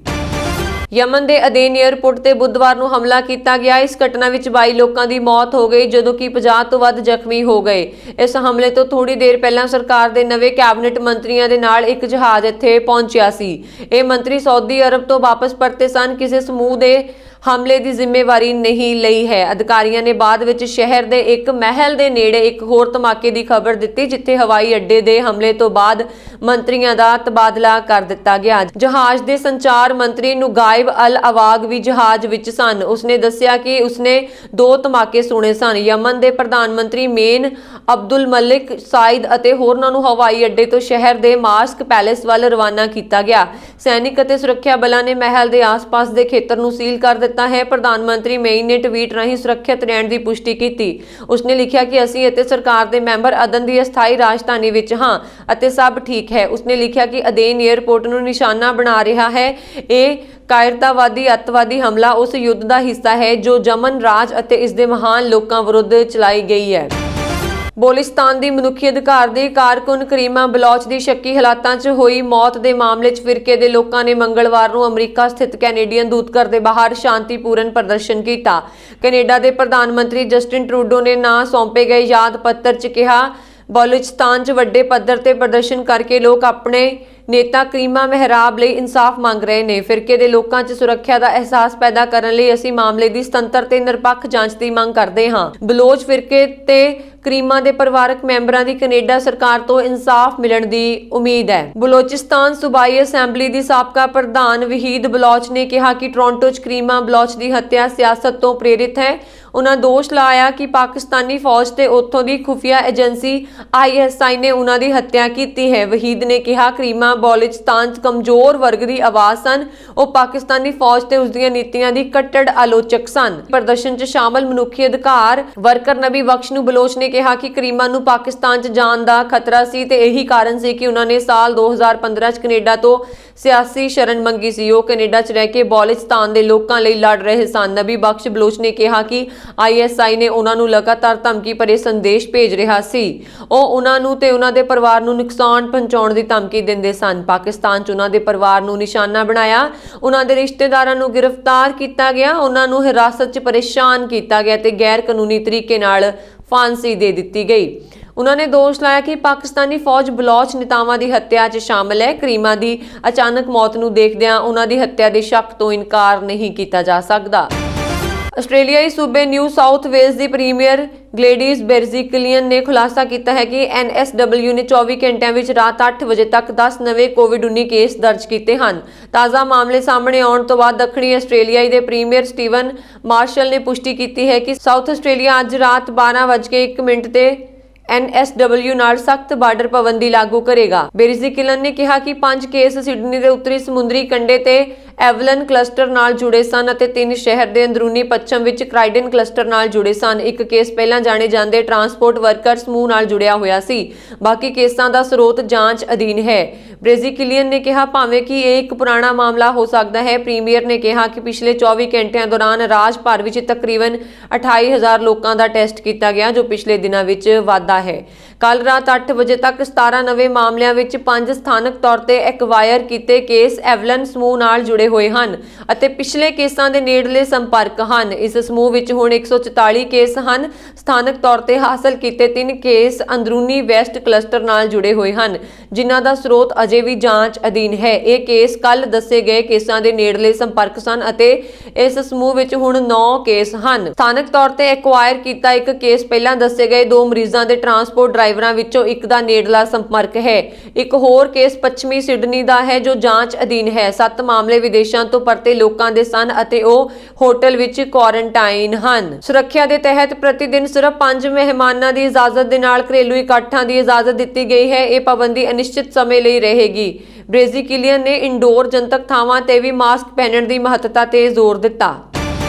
ਯਮਨ ਦੇ ਅਦੇਨ ਏਅਰਪੋਰਟ ਤੇ ਬੁੱਧਵਾਰ ਨੂੰ ਹਮਲਾ ਕੀਤਾ ਗਿਆ। ਇਸ ਘਟਨਾ ਵਿੱਚ 22 ਲੋਕਾਂ ਦੀ ਮੌਤ ਹੋ ਗਈ ਜਦੋਂ ਕਿ 50 ਤੋਂ ਵੱਧ ਜ਼ਖਮੀ ਹੋ ਗਏ। ਇਸ ਹਮਲੇ ਤੋਂ ਥੋੜੀ ਦੇਰ ਪਹਿਲਾਂ ਸਰਕਾਰ ਦੇ ਨਵੇਂ ਕੈਬਨਿਟ ਮੰਤਰੀਆਂ ਦੇ ਨਾਲ ਇੱਕ ਜਹਾਜ਼ ਇੱਥੇ ਪਹੁੰਚਿਆ ਸੀ। ਇਹ ਮੰਤਰੀ ਸਾਊਦੀ ਅਰਬ ਤੋਂ ਵਾਪਸ ਪਰਤੇ ਸਨ। ਕਿਸੇ ਸਮੂਹ ਦੇ ਹਮਲੇ ਦੀ ਜ਼ਿੰਮੇਵਾਰੀ ਨਹੀਂ ਲਈ ਹੈ। ਅਧਿਕਾਰੀਆਂ ਨੇ ਬਾਅਦ ਵਿੱਚ ਸ਼ਹਿਰ ਦੇ ਇੱਕ ਮਹਿਲ ਦੇ ਨੇੜੇ ਇੱਕ ਹੋਰ ਧਮਾਕੇ ਦੀ ਖਬਰ ਦਿੱਤੀ, ਜਿੱਥੇ ਹਵਾਈ ਅੱਡੇ ਦੇ ਹਮਲੇ ਤੋਂ ਬਾਅਦ ਮੰਤਰੀਆਂ ਦਾ ਤਬਾਦਲਾ ਕਰ ਦਿੱਤਾ ਗਿਆ। ਜਹਾਜ਼ ਦੇ ਸੰਚਾਰ ਮੰਤਰੀ ਨੁਗਾਇਬ ਅਲ ਅਵਾਗ ਵੀ ਜਹਾਜ਼ ਵਿੱਚ ਸਨ। ਉਸਨੇ ਦੱਸਿਆ ਕਿ ਉਸਨੇ 2 ਧਮਾਕੇ ਸੁਣੇ ਸਨ। ਯਮਨ ਦੇ ਪ੍ਰਧਾਨ ਮੰਤਰੀ ਮੇਨ ਅਬਦੁਲ ਮਲਿਕ ਸਾਇਦ ਅਤੇ ਹੋਰਨਾਂ ਨੂੰ ਹਵਾਈ ਅੱਡੇ ਤੋਂ ਸ਼ਹਿਰ ਦੇ ਮਾਸਕ ਪੈਲੇਸ ਵੱਲ ਰਵਾਨਾ ਕੀਤਾ ਗਿਆ। ਸੈਨਿਕ ਅਤੇ ਸੁਰੱਖਿਆ ਬਲਾਂ ਨੇ ਮਹਿਲ ਦੇ ਆਸ-ਪਾਸ ਦੇ ਖੇਤਰ ਨੂੰ ਸੀਲ ਕਰ ਦਿੱਤਾ ਹੈ। ਪ੍ਰਧਾਨ ਮੰਤਰੀ ਮੇਈ ਨੇ ਟਵੀਟ ਰਾਹੀਂ ਸੁਰੱਖਿਅਤ ਰਹਿਣ ਦੀ ਪੁਸ਼ਟੀ ਕੀਤੀ। ਉਸਨੇ ਲਿਖਿਆ ਕਿ ਅਸੀਂ ਅਤੇ ਸਰਕਾਰ ਦੇ ਮੈਂਬਰ ਅਦਨ ਦੀ ਅਸਥਾਈ ਰਾਜਧਾਨੀ ਵਿੱਚ ਹਾਂ ਅਤੇ ਸਭ ਠੀਕ ਹੈ। ਉਸਨੇ ਲਿਖਿਆ ਕਿ ਅਦੇਨ ਏਅਰਪੋਰਟ ਨੂੰ ਨਿਸ਼ਾਨਾ ਬਣਾ ਰਿਹਾ ਹੈ। ਇਹ ਕਾਇਰਤਾਵਾਦੀ ਅੱਤਵਾਦੀ ਹਮਲਾ ਉਸ ਯੁੱਧ ਦਾ ਹਿੱਸਾ ਹੈ ਜੋ ਯਮਨ ਰਾਜ ਅਤੇ ਇਸ ਦੇ ਮਹਾਨ ਲੋਕਾਂ ਵਿਰੁੱਧ ਚਲਾਈ ਗਈ ਹੈ। ਬਲੋਚਿਸਤਾਨ ਦੀ ਮਨੁੱਖੀ ਅਧਿਕਾਰ ਦੀ ਕਾਰਕੁਨ ਕਰੀਮਾ ਬਲੋਚ ਦੀ ਸ਼ੱਕੀ ਹਾਲਾਤਾਂ 'ਚ ਹੋਈ ਮੌਤ ਦੇ ਮਾਮਲੇ 'ਚ ਫਿਰਕੇ ਦੇ ਲੋਕਾਂ ਨੇ ਮੰਗਲਵਾਰ ਨੂੰ ਅਮਰੀਕਾ ਸਥਿਤ ਕੈਨੇਡੀਅਨ ਦੂਤਘਰ ਦੇ ਬਾਹਰ ਸ਼ਾਂਤੀਪੂਰਨ ਪ੍ਰਦਰਸ਼ਨ ਕੀਤਾ। ਕੈਨੇਡਾ ਦੇ ਪ੍ਰਧਾਨ ਮੰਤਰੀ ਜਸਟਿਨ ਟਰੂਡੋ ਨੇ ਨਾਂ ਸੌਂਪੇ ਗਏ ਯਾਦ ਪੱਤਰ 'ਚ ਕਿਹਾ, ਬਲੋਚਿਸਤਾਨ 'ਚ ਵੱਡੇ ਪੱਧਰ ਤੇ ਪ੍ਰਦਰਸ਼ਨ ਕਰਕੇ ਲੋਕ ਆਪਣੇ ਨੇਤਾ ਕਰੀਮਾ ਮਹਿਰਾਬ ਲਈ ਇਨਸਾਫ ਮੰਗ ਰਹੇ ਨੇ। ਫਿਰਕੇ ਦੇ ਲੋਕਾਂ 'ਚ ਸੁਰੱਖਿਆ ਦਾ ਅਹਿਸਾਸ ਪੈਦਾ ਕਰਨ ਲਈ ਅਸੀਂ ਮਾਮਲੇ ਦੀ ਸੁਤੰਤਰ ਤੇ ਨਿਰਪੱਖ ਜਾਂਚ ਦੀ ਮੰਗ ਕਰਦੇ ਹਾਂ। ਬਲੋਚ ਫਿਰਕੇ ਤੇ ਕਰੀਮਾ ਦੇ ਪਰਿਵਾਰਕ ਮੈਂਬਰਾਂ ਦੀ ਕੈਨੇਡਾ ਸਰਕਾਰ ਤੋਂ ਇਨਸਾਫ ਮਿਲਣ ਦੀ ਉਮੀਦ ਹੈ। ਬਲੋਚਿਸਤਾਨ ਸੂਬਾਈ ਅਸੈਂਬਲੀ ਦੀ ਸਾਬਕਾ ਪ੍ਰਧਾਨ ਵਹੀਦ ਬਲੋਚ ਨੇ ਕਿਹਾ ਕਿ ਟੋਰਾਂਟੋ 'ਚ ਕਰੀਮਾ ਬਲੋਚ ਦੀ ਹੱਤਿਆ ਸਿਆਸਤ ਤੋਂ ਪ੍ਰੇਰਿਤ ਹੈ। ਉਹਨਾਂ ਦੋਸ਼ ਲਾਇਆ ਕਿ ਪਾਕਿਸਤਾਨੀ ਫੌਜ ਤੇ ਉੱਥੋਂ ਦੀ ਖੁਫੀਆ ਏਜੰਸੀ ISI ਨੇ ਉਹਨਾਂ ਦੀ ਹੱਤਿਆ ਕੀਤੀ ਹੈ। ਵਹੀਦ ਨੇ ਕਿਹਾ ਕਰੀਮਾ ਬਲੋਚਿਸਤਾਨ 'ਚ ਕਮਜ਼ੋਰ ਵਰਗ ਦੀ ਆਵਾਜ਼ ਸਨ। ਉਹ ਪਾਕਿਸਤਾਨੀ ਫੌਜ ਤੇ ਉਸ ਦੀਆਂ ਨੀਤੀਆਂ ਦੀ ਕੱਟੜ ਆਲੋਚਕ ਸਨ। ਪ੍ਰਦਰਸ਼ਨ 'ਚ ਸ਼ਾਮਲ ਮਨੁੱਖੀ ਅਧਿਕਾਰ ਵਰਕਰ ਨਬੀ ਬਖਸ਼ ਨੂੰ ਬਲੋਚ ਨੇ ਕਿਹਾ ਕਿ ਕਰੀਮਾ ਨੂੰ ਪਾਕਿਸਤਾਨ 'ਚ ਜਾਣ ਦਾ ਖਤਰਾ ਸੀ ਤੇ ਇਹੀ ਕਾਰਨ ਸੀ ਕਿ ਉਹਨਾਂ ਨੇ ਸਾਲ 2015 'ਚ ਕੈਨੇਡਾ ਤੋਂ ਸਿਆਸੀ ਸ਼ਰਨ ਮੰਗੀ ਸੀ। ਉਹ ਕੈਨੇਡਾ 'ਚ ਰਹਿ ਕੇ ਬਲੋਚਿਸਤਾਨ ਦੇ ਲੋਕਾਂ ਲਈ ਲੜ ਰਹੇ ਸਨ। ਨਬੀ ਬਖਸ਼ ਬਲੋਚ ਨੇ ਕਿਹਾ ਕਿ ISI ਨੇ ਉਹਨਾਂ ਨੂੰ ਲਗਾਤਾਰ ਧਮਕੀ ਭਰੇ ਸੰਦੇਸ਼ ਭੇਜ ਰਿਹਾ ਸੀ। ਉਹ ਉਹਨਾਂ ਨੂੰ ਤੇ ਉਹਨਾਂ ਦੇ ਪਰਿਵਾਰ ਨੂੰ ਨੁਕਸਾਨ ਪਹੁੰਚਾਉਣ ਦੀ ਧਮਕੀ ਦਿੰਦੇ ਸਨ। ਪਾਕਿਸਤਾਨ 'ਚ ਉਹਨਾਂ ਦੇ ਪਰਿਵਾਰ ਨੂੰ ਨਿਸ਼ਾਨਾ ਬਣਾਇਆ, ਉਹਨਾਂ ਦੇ ਰਿਸ਼ਤੇਦਾਰਾਂ ਨੂੰ ਗ੍ਰਿਫਤਾਰ ਕੀਤਾ ਗਿਆ, ਉਹਨਾਂ ਨੂੰ ਹਿਰਾਸਤ 'ਚ ਪਰੇਸ਼ਾਨ ਕੀਤਾ ਗਿਆ ਤੇ ਗੈਰ ਕਾਨੂੰਨੀ ਤਰੀਕੇ ਨਾਲ ਫਾਂਸੀ ਦੇ ਦਿੱਤੀ ਗਈ। ਉਹਨਾਂ ਨੇ ਦੋਸ਼ ਲਾਇਆ ਕਿ ਪਾਕਿਸਤਾਨੀ ਫੌਜ ਬਲੋਚ ਨੇਤਾਵਾਂ ਦੀ ਹੱਤਿਆ 'ਚ ਸ਼ਾਮਲ ਹੈ। ਕਰੀਮਾ ਦੀ ਅਚਾਨਕ ਮੌਤ ਨੂੰ ਦੇਖਦਿਆਂ ਉਹਨਾਂ ਦੀ ਹੱਤਿਆ ਦੇ ਸ਼ੱਕ ਤੋਂ ਇਨਕਾਰ ਨਹੀਂ ਕੀਤਾ ਜਾ ਸਕਦਾ। ਆਸਟ੍ਰੇਲੀਆਈ ਸੂਬੇ ਨਿਊ ਸਾਊਥ ਵੇਲਜ਼ ਦੀ ਪ੍ਰੀਮੀਅਰ ਗਲੈਡੀਸ ਬੇਰਜ਼ਿਕਲੀਅਨ ਨੇ ਖੁਲਾਸਾ ਕੀਤਾ ਹੈ ਕਿ NSW ਨੇ 24 ਘੰਟਿਆਂ ਵਿੱਚ ਰਾਤ 8 ਵਜੇ ਤੱਕ 10 ਨਵੇਂ ਕੋਵਿਡ-19 ਕੇਸ ਦਰਜ ਕੀਤੇ ਹਨ। ਤਾਜ਼ਾ ਮਾਮਲੇ ਸਾਹਮਣੇ ਆਉਣ ਤੋਂ ਬਾਅਦ ਦੱਖਣੀ ਆਸਟ੍ਰੇਲੀਆਈ ਦੇ ਪ੍ਰੀਮੀਅਰ ਸਟੀਵਨ ਮਾਰਸ਼ਲ ਨੇ ਪੁਸ਼ਟੀ ਕੀਤੀ ਹੈ ਕਿ ਸਾਊਥ ਆਸਟ੍ਰੇਲੀਆ ਅੱਜ ਰਾਤ 12:01 ਤੇ NSW ਨਾਲ ਸਖਤ ਬਾਰਡਰ ਪਾਬੰਦੀ ਲਾਗੂ ਕਰੇਗਾ। ਬੇਰਜ਼ਿਕਲੀਅਨ ਨੇ ਕਿਹਾ ਕਿ 5 ਕੇਸ ਸਿਡਨੀ ਦੇ ਉੱਤਰੀ ਸਮੁੰਦਰੀ ਕੰਢੇ ਤੇ ਐਵਲਨ ਕਲਸਟਰ ਨਾਲ ਜੁੜੇ ਸਨ ਅਤੇ 3 ਸ਼ਹਿਰ ਦੇ ਅੰਦਰੂਨੀ ਪੱਛਮ ਵਿੱਚ ਕ੍ਰਾਈਡਨ ਕਲਸਟਰ ਨਾਲ ਜੁੜੇ ਸਨ। ਇੱਕ ਕੇਸ ਪਹਿਲਾਂ ਜਾਣੇ ਜਾਂਦੇ ਟਰਾਂਸਪੋਰਟ ਵਰਕਰ ਸਮੂਹ ਨਾਲ ਜੁੜਿਆ ਹੋਇਆ ਸੀ। ਬਾਕੀ ਕੇਸਾਂ ਦਾ ਸਰੋਤ ਜਾਂਚ ਅਧੀਨ ਹੈ। ਬੇਰਜ਼ਿਕਲੀਅਨ ਨੇ ਕਿਹਾ ਭਾਵੇਂ ਕਿ ਇਹ ਇੱਕ ਪੁਰਾਣਾ ਮਾਮਲਾ ਹੋ ਸਕਦਾ ਹੈ, ਪ੍ਰੀਮੀਅਰ ਨੇ ਕਿਹਾ ਕਿ ਪਿਛਲੇ 24 ਘੰਟਿਆਂ ਦੌਰਾਨ ਰਾਜ ਭਰ ਵਿੱਚ ਤਕਰੀਬਨ 28,000 ਲੋਕਾਂ ਦਾ ਟੈਸਟ ਕੀਤਾ ਗਿਆ, ਜੋ ਪਿਛਲੇ ਦਿਨਾਂ ਵਿੱਚ ਵਾਧਾ ਹੈ। ਕੱਲ ਰਾਤ 8 ਵਜੇ ਤੱਕ 17 ਨਵੇਂ ਮਾਮਲਿਆਂ ਵਿੱਚ 5 ਸਥਾਨਕ ਤੌਰ ਤੇ ਐਕਵਾਇਰ ਕੀਤੇ ਕੇਸ ਐਵਲਨ ਸਮੂਹ ਨਾਲ ਜੁੜੇ ਹੋਏ ਹਨ ਅਤੇ ਪਿਛਲੇ ਕੇਸਾਂ ਦੇ ਨੇੜਲੇ ਸੰਪਰਕ ਹਨ। ਇਸ ਸਮੂਹ ਵਿੱਚ ਹੁਣ 144 ਕੇਸ ਹਨ। ਸਥਾਨਕ ਤੌਰ ਤੇ ਹਾਸਲ ਕੀਤੇ 3 ਕੇਸ ਅੰਦਰੂਨੀ ਵੈਸਟ ਕਲਸਟਰ ਨਾਲ ਜੁੜੇ ਹੋਏ ਹਨ, ਜਿਨ੍ਹਾਂ ਦਾ ਸਰੋਤ ਅਜੇ ਵੀ ਜਾਂਚ ਅਧੀਨ ਹੈ। ਇਹ ਕੇਸ ਕੱਲ ਦੱਸੇ ਗਏ ਕੇਸਾਂ ਦੇ ਨੇੜਲੇ ਸੰਪਰਕ ਸਨ ਅਤੇ ਇਸ ਸਮੂਹ ਵਿੱਚ ਹੁਣ 9 ਕੇਸ ਹਨ। ਸਥਾਨਕ ਤੌਰ ਤੇ ਐਕਵਾਇਰ ਕੀਤਾ ਇੱਕ ਕੇਸ ਪਹਿਲਾਂ ਦੱਸੇ ਗਏ 2 ਮਰੀਜ਼ਾਂ ਦੇ ਟਰਾਂਸਪੋਰਟ ਡਰਾਈਵਰਾਂ ਵਿੱਚੋਂ ਇੱਕ ਦਾ ਨੇੜਲਾ ਸੰਪਰਕ ਹੈ। ਇੱਕ ਹੋਰ ਕੇਸ ਪੱਛਮੀ ਸਿਡਨੀ ਦਾ ਹੈ, ਜੋ ਜਾਂਚ ਅਧੀਨ ਹੈ। 7 ਮਾਮਲੇ ਵਿਦੇਸ਼ਾਂ ਤੋਂ ਪਰਤੇ ਲੋਕਾਂ ਦੇ ਸਨ ਅਤੇ ਉਹ ਹੋਟਲ ਵਿੱਚ ਕੁਆਰੰਟਾਈਨ ਹਨ। ਸੁਰੱਖਿਆ ਦੇ ਤਹਿਤ ਪ੍ਰਤੀ ਦਿਨ ਸਿਰਫ 5 ਮਹਿਮਾਨਾਂ ਦੀ ਇਜਾਜ਼ਤ ਦੇ ਨਾਲ ਘਰੇਲੂ ਇਕੱਠਾਂ ਦੀ ਇਜਾਜ਼ਤ ਦਿੱਤੀ ਗਈ ਹੈ। ਇਹ ਪਾਬੰਦੀ ਅਨਿਸ਼ਚਿਤ ਸਮੇਂ ਲਈ ਰਹੇਗੀ। ਬੇਰਜ਼ਿਕਲੀਅਨ ਨੇ ਇੰਡੋਰ ਜਨਤਕ ਥਾਵਾਂ ਤੇ ਵੀ ਮਾਸਕ ਪਹਿਨਣ ਦੀ ਮਹੱਤਤਾ ਤੇ ਜ਼ੋਰ ਦਿੱਤਾ।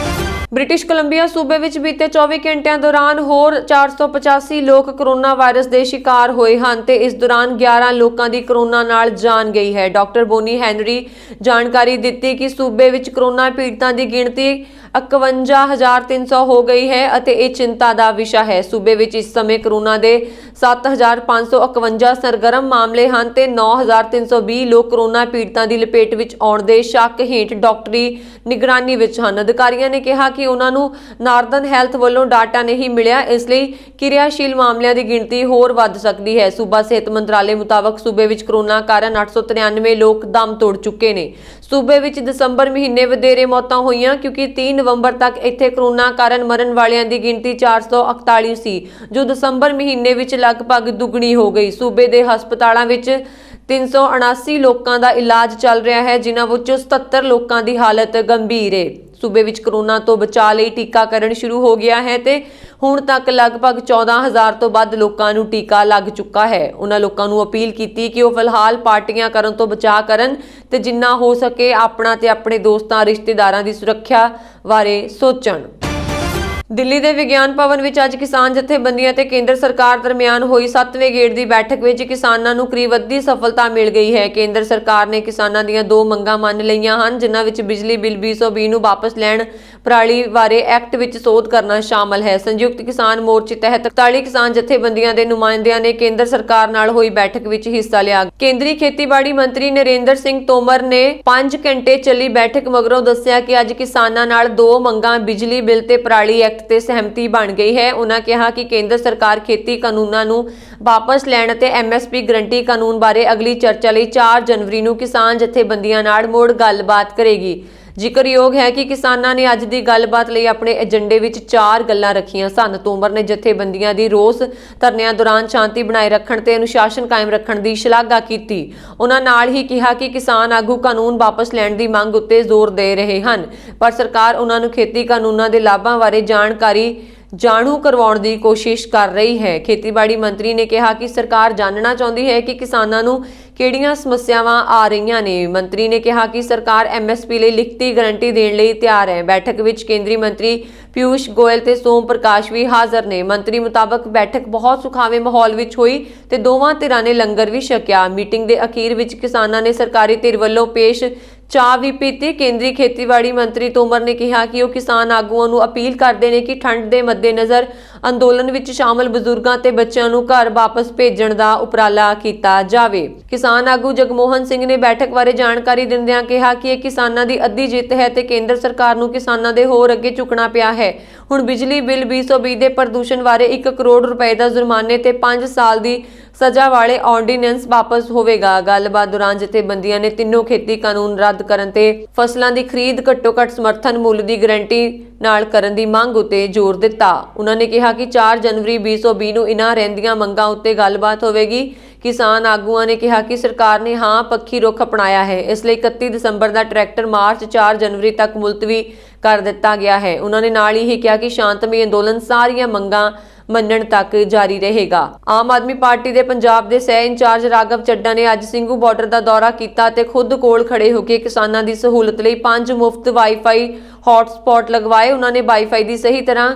ਬ੍ਰਿਟਿਸ਼ ਕੋਲੰਬੀਆ ਸੂਬੇ ਵਿੱਚ ਬੀਤੇ 24 ਘੰਟਿਆਂ ਦੌਰਾਨ ਹੋਰ 485 ਲੋਕ ਕੋਰੋਨਾ ਵਾਇਰਸ ਦੇ ਸ਼ਿਕਾਰ ਹੋਏ ਹਨ ਤੇ ਇਸ ਦੌਰਾਨ 11 ਲੋਕਾਂ ਦੀ ਕੋਰੋਨਾ ਨਾਲ ਜਾਨ ਗਈ ਹੈ। ਡਾਕਟਰ ਬੋਨੀ ਹੈਨਰੀ ਜਾਣਕਾਰੀ ਦਿੱਤੀ ਕਿ ਸੂਬੇ ਵਿੱਚ ਕੋਰੋਨਾ ਪੀੜਤਾਂ ਦੀ ਗਿਣਤੀ 51,300 ਹੋ ਗਈ ਹੈ ਅਤੇ ਇਹ ਚਿੰਤਾ ਦਾ ਵਿਸ਼ਾ ਹੈ। ਸੂਬੇ ਵਿੱਚ ਇਸ ਸਮੇਂ ਕੋਰੋਨਾ ਦੇ 7,551 ਸਰਗਰਮ ਮਾਮਲੇ ਹਨ ਤੇ 9,320 ਲੋਕ ਕੋਰੋਨਾ ਪੀੜਤਾਂ ਦੀ ਲਪੇਟ ਵਿੱਚ ਆਉਣ ਦੇ ਸ਼ੱਕ ਹੇਠ ਡਾਕਟਰੀ ਨਿਗਰਾਨੀ ਵਿੱਚ ਹਨ। ਅਧਿਕਾਰੀਆਂ ਨੇ ਕਿਹਾ ਕਿ ਉਹਨਾਂ ਨੂੰ ਨਾਰਦਰਨ ਹੈਲਥ ਵੱਲੋਂ ਡਾਟਾ ਨਹੀਂ ਮਿਲਿਆ, ਇਸ ਲਈ ਕਿਰਿਆਸ਼ੀਲ ਮਾਮਲਿਆਂ ਦੀ ਗਿਣਤੀ ਹੋਰ ਵੱਧ ਸਕਦੀ ਹੈ। ਸੂਬਾ ਸਿਹਤ ਮੰਤਰਾਲੇ ਮੁਤਾਬਕ ਸੂਬੇ ਵਿੱਚ ਕੋਰੋਨਾ ਕਾਰਨ 893 ਲੋਕ ਦਮ ਤੋੜ ਚੁੱਕੇ ਨੇ। ਸੂਬੇ ਵਿੱਚ ਦਸੰਬਰ ਮਹੀਨੇ ਵਧੇਰੇ ਮੌਤਾਂ ਹੋਈਆਂ ਕਿਉਂਕਿ 3 ਨਵੰਬਰ ਤੱਕ ਇੱਥੇ ਕੋਰੋਨਾ ਕਾਰਨ ਮਰਨ ਵਾਲਿਆਂ ਦੀ ਗਿਣਤੀ 448 ਸੀ, ਜੋ ਦਸੰਬਰ ਮਹੀਨੇ ਵਿੱਚ ਲਗਭਗ ਦੁੱਗਣੀ ਹੋ ਗਈ। ਸੂਬੇ ਦੇ ਹਸਪਤਾਲਾਂ ਵਿੱਚ 379 ਲੋਕਾਂ ਦਾ ਇਲਾਜ ਚੱਲ ਰਿਹਾ ਹੈ, ਜਿਨ੍ਹਾਂ ਵਿੱਚੋਂ 77 ਲੋਕਾਂ ਦੀ ਹਾਲਤ ਗੰਭੀਰ ਹੈ। ਸੂਬੇ ਵਿੱਚ ਕੋਰੋਨਾ ਤੋਂ ਬਚਾਅ ਲਈ ਟੀਕਾਕਰਨ ਸ਼ੁਰੂ ਹੋ ਗਿਆ ਹੈ ਤੇ ਹੁਣ ਤੱਕ ਲਗਭਗ 14,000 ਤੋਂ ਵੱਧ ਲੋਕਾਂ ਨੂੰ ਟੀਕਾ ਲੱਗ ਚੁੱਕਾ ਹੈ। ਉਹਨਾਂ ਲੋਕਾਂ ਨੂੰ ਅਪੀਲ ਕੀਤੀ ਕਿ ਉਹ ਫਿਲਹਾਲ ਪਾਰਟੀਆਂ ਕਰਨ ਤੋਂ ਬਚਾਅ ਕਰਨ ਤੇ ਜਿੰਨਾ ਹੋ ਸਕੇ ਆਪਣਾ ਤੇ ਆਪਣੇ ਦੋਸਤਾਂ ਰਿਸ਼ਤੇਦਾਰਾਂ ਦੀ ਸੁਰੱਖਿਆ ਬਾਰੇ ਸੋਚਣ। ਦਿੱਲੀ ਦੇ ਵਿਗਿਆਨ ਭਵਨ ਵਿੱਚ ਅੱਜ ਕਿਸਾਨ ਜਥੇਬੰਦੀਆਂ ਤੇ ਕੇਂਦਰ ਸਰਕਾਰ ਦਰਮਿਆਨ ਹੋਈ 7ਵੇਂ ਗੇੜ ਦੀ ਬੈਠਕ ਵਿੱਚ ਕਿਸਾਨਾਂ ਨੂੰ ਕਰੀਬ ਅੱਧੀ ਸਫਲਤਾ ਮਿਲ ਗਈ ਹੈ। ਕੇਂਦਰ ਸਰਕਾਰ ਨੇ ਕਿਸਾਨਾਂ ਦੀਆਂ 2 ਮੰਗਾਂ ਮੰਨ ਲਈਆਂ ਹਨ, ਜਿਨ੍ਹਾਂ ਵਿੱਚ ਬਿਜਲੀ ਬਿੱਲ 2020 ਨੂੰ ਵਾਪਸ ਲੈਣ, ਪਰਾਲੀ ਬਾਰੇ ਐਕਟ ਵਿੱਚ ਸੋਧ ਕਰਨਾ ਸ਼ਾਮਲ ਹੈ। ਸੰਯੁਕਤ ਕਿਸਾਨ ਮੋਰਚੇ ਤਹਿਤ 41 ਕਿਸਾਨ ਜਥੇਬੰਦੀਆਂ ਦੇ ਨੁਮਾਇੰਦਿਆਂ ਨੇ ਕੇਂਦਰ ਸਰਕਾਰ ਨਾਲ ਹੋਈ ਬੈਠਕ ਵਿੱਚ ਹਿੱਸਾ ਲਿਆ। ਕੇਂਦਰੀ ਖੇਤੀਬਾੜੀ ਮੰਤਰੀ ਨਰਿੰਦਰ ਸਿੰਘ ਤੋਮਰ ਨੇ 5 ਘੰਟੇ ਚੱਲੀ ਬੈਠਕ ਮਗਰੋਂ ਦੱਸਿਆ ਕਿ ਅੱਜ ਕਿਸਾਨਾਂ ਨਾਲ 2 ਮੰਗਾਂ ਬਿਜਲੀ ਬਿੱਲ ਤੇ ਪਰਾਲੀ ਐਕਟ ਤੇ ਸਹਿਮਤੀ ਬਣ ਗਈ ਹੈ। ਉਹਨਾਂ ਕਿਹਾ ਕਿ ਕੇਂਦਰ ਸਰਕਾਰ ਖੇਤੀ ਕਾਨੂੰਨਾਂ ਨੂੰ ਵਾਪਸ ਲੈਣ ਅਤੇ MSP ਗਰੰਟੀ ਕਾਨੂੰਨ ਬਾਰੇ ਅਗਲੀ ਚਰਚਾ ਲਈ 4 ਜਨਵਰੀ ਨੂੰ ਕਿਸਾਨ ਜਥੇਬੰਦੀਆਂ ਨਾਲ ਮੁੜ ਗੱਲਬਾਤ ਕਰੇਗੀ। ਜ਼ਿਕਰਯੋਗ ਹੈ ਕਿ ਕਿਸਾਨਾਂ ਨੇ ਅੱਜ ਦੀ ਗੱਲਬਾਤ ਲਈ ਆਪਣੇ ਏਜੰਡੇ ਵਿੱਚ 4 ਗੱਲਾਂ ਰੱਖੀਆਂ ਸਨ। ਤੋਮਰ ਨੇ ਜਥੇਬੰਦੀਆਂ ਦੀ ਰੋਸ ਧਰਨਿਆਂ ਦੌਰਾਨ ਸ਼ਾਂਤੀ ਬਣਾਏ ਰੱਖਣ ਤੇ ਅਨੁਸ਼ਾਸਨ ਕਾਇਮ ਰੱਖਣ ਦੀ ਸ਼ਲਾਘਾ ਕੀਤੀ। ਉਹਨਾਂ ਨਾਲ ਹੀ ਕਿਹਾ ਕਿ ਕਿਸਾਨ ਆਗੂ ਕਾਨੂੰਨ ਵਾਪਸ ਲੈਣ ਦੀ ਮੰਗ ਉੱਤੇ ਜ਼ੋਰ ਦੇ ਰਹੇ ਹਨ, ਪਰ ਸਰਕਾਰ ਉਹਨਾਂ ਨੂੰ ਖੇਤੀ ਕਾਨੂੰਨਾਂ ਦੇ ਲਾਭਾਂ ਬਾਰੇ ਜਾਣੂ ਕਰਵਾਉਣ ਦੀ ਕੋਸ਼ਿਸ਼ ਕਰ ਰਹੀ ਹੈ। ਖੇਤੀਬਾੜੀ ਮੰਤਰੀ ਨੇ ਕਿਹਾ ਕਿ ਸਰਕਾਰ ਜਾਣਨਾ ਚਾਹੁੰਦੀ ਹੈ ਕਿ ਕਿਸਾਨਾਂ ਨੂੰ ਕਿਹੜੀਆਂ ਸਮੱਸਿਆਵਾਂ ਆ ਰਹੀਆਂ ਨੇ। ਮੰਤਰੀ ਨੇ ਕਿਹਾ ਕਿ ਸਰਕਾਰ MSP ਲਈ ਲਿਖਤੀ ਗਾਰੰਟੀ ਦੇਣ ਲਈ ਤਿਆਰ ਹੈ। ਬੈਠਕ ਵਿੱਚ ਕੇਂਦਰੀ ਮੰਤਰੀ ਪਿਊਸ਼ ਗੋਇਲ ਤੇ ਸੋਮ ਪ੍ਰਕਾਸ਼ ਵੀ ਹਾਜ਼ਰ ਨੇ। ਮੰਤਰੀ ਮੁਤਾਬਕ ਬੈਠਕ ਬਹੁਤ ਸੁਖਾਵੇਂ ਮਾਹੌਲ ਵਿੱਚ ਹੋਈ ਤੇ ਦੋਵਾਂ ਧਿਰਾਂ ਨੇ ਲੰਗਰ ਵੀ ਛਕਿਆ। ਮੀਟਿੰਗ ਦੇ ਅਖੀਰ ਵਿੱਚ ਕਿਸਾਨਾਂ ਨੇ ਸਰਕਾਰੀ ਧਿਰ ਵੱਲੋਂ ਪੇਸ਼ ਚਾਹ ਵੀ ਪੀਤੀ। ਕੇਂਦਰੀ ਖੇਤੀਬਾੜੀ ਮੰਤਰੀ ਤੋਮਰ ਨੇ ਕਿਹਾ ਕਿ ਉਹ ਕਿਸਾਨ ਆਗੂਆਂ ਨੂੰ ਅਪੀਲ ਕਰਦੇ ਨੇ ਕਿ ਠੰਡ ਦੇ ਮੱਦੇਨਜ਼ਰ ਅੰਦੋਲਨ ਵਿੱਚ ਸ਼ਾਮਲ ਬਜ਼ੁਰਗਾਂ ਤੇ ਬੱਚਿਆਂ ਨੂੰ ਘਰ ਵਾਪਸ ਭੇਜਣ ਦਾ ਉਪਰਾਲਾ ਕੀਤਾ ਜਾਵੇ। ਕਿਸਾਨ ਆਗੂ ਜਗਮੋਹਨ ਸਿੰਘ ਨੇ ਬੈਠਕ ਬਾਰੇ ਜਾਣਕਾਰੀ ਦਿੰਦਿਆਂ ਕਿਹਾ ਕਿ ਇਹ ਕਿਸਾਨਾਂ ਦੀ ਅੱਧੀ ਜਿੱਤ ਹੈ ਤੇ ਕੇਂਦਰ ਸਰਕਾਰ ਨੂੰ ਕਿਸਾਨਾਂ ਦੇ ਹੋਰ ਅੱਗੇ ਝੁਕਣਾ ਪਿਆ ਹੈ। ਹੁਣ ਬਿਜਲੀ ਬਿੱਲ 2020 ਦੇ ਪ੍ਰਦੂਸ਼ਣ ਬਾਰੇ 1 ਕਰੋੜ ਰੁਪਏ ਦਾ ਜੁਰਮਾਨੇ ਤੇ 5 ਸਾਲ ਦੀ ਸਜ਼ਾ ਵਾਲੇ ਆਰਡੀਨੈਂਸ ਵਾਪਸ ਹੋਵੇਗਾ। ਗੱਲਬਾਤ ਦੌਰਾਨ ਜਥੇਬੰਦੀਆਂ ਨੇ ਤਿੰਨੋਂ ਖੇਤੀ ਕਾਨੂੰਨ ਰੱਦ ਕਰਨ ਤੇ ਫਸਲਾਂ ਦੀ ਖਰੀਦ ਘੱਟੋ-ਘੱਟ ਸਮਰਥਨ ਮੁੱਲ ਦੀ ਗਾਰੰਟੀ ਨਾਲ ਕਰਨ ਦੀ ਮੰਗ ਉਤੇ ਜ਼ੋਰ ਦਿੱਤਾ। ਉਹਨਾਂ ਨੇ ਕਿਹਾ ਕਿ 4 ਜਨਵਰੀ 2020 ਨੂੰ ਇਨ੍ਹਾਂ ਰਹਿੰਦੀਆਂ ਮੰਗਾਂ ਉੱਤੇ ਗੱਲਬਾਤ ਹੋਵੇਗੀ। ਕਿਸਾਨ ਆਗੂਆਂ ਨੇ ਕਿਹਾ ਕਿ ਸਰਕਾਰ ਨੇ ਹਾਂ ਪੱਖੀ ਰੁਖ ਅਪਣਾਇਆ ਹੈ, ਇਸ ਲਈ 31 ਦਸੰਬਰ ਦਾ ਟਰੈਕਟਰ ਮਾਰਚ 4 ਜਨਵਰੀ ਤੱਕ ਮੁਲਤਵੀ ਕਰ ਦਿੱਤਾ ਗਿਆ ਹੈ। ਉਹਨਾਂ ਨੇ ਨਾਲ ਹੀ ਕਿਹਾ ਕਿ ਸ਼ਾਂਤਮਈ ਅੰਦੋਲਨ ਸਾਰੀਆਂ ਮੰਗਾਂ ਮੰਨਣ ਤੱਕ ਜਾਰੀ ਰਹੇਗਾ। ਆਮ ਆਦਮੀ ਪਾਰਟੀ ਦੇ ਪੰਜਾਬ ਦੇ ਸਹਿ ਇੰਚਾਰਜ ਰਾਘਵ ਚੱਡਾ ਨੇ ਅੱਜ ਸਿੰਘੂ ਬਾਰਡਰ ਦਾ ਦੌਰਾ ਕੀਤਾ ਤੇ ਖੁਦ ਕੋਲ ਖੜੇ ਹੋ ਕੇ ਕਿਸਾਨਾਂ ਦੀ ਸਹੂਲਤ ਲਈ 5 ਮੁਫਤ ਵਾਈਫਾਈ ਹੌਟਸਪੌਟ ਲਗਵਾਏ। ਉਹਨਾਂ ਨੇ ਵਾਈਫਾਈ ਦੀ ਸਹੀ ਤਰ੍ਹਾਂ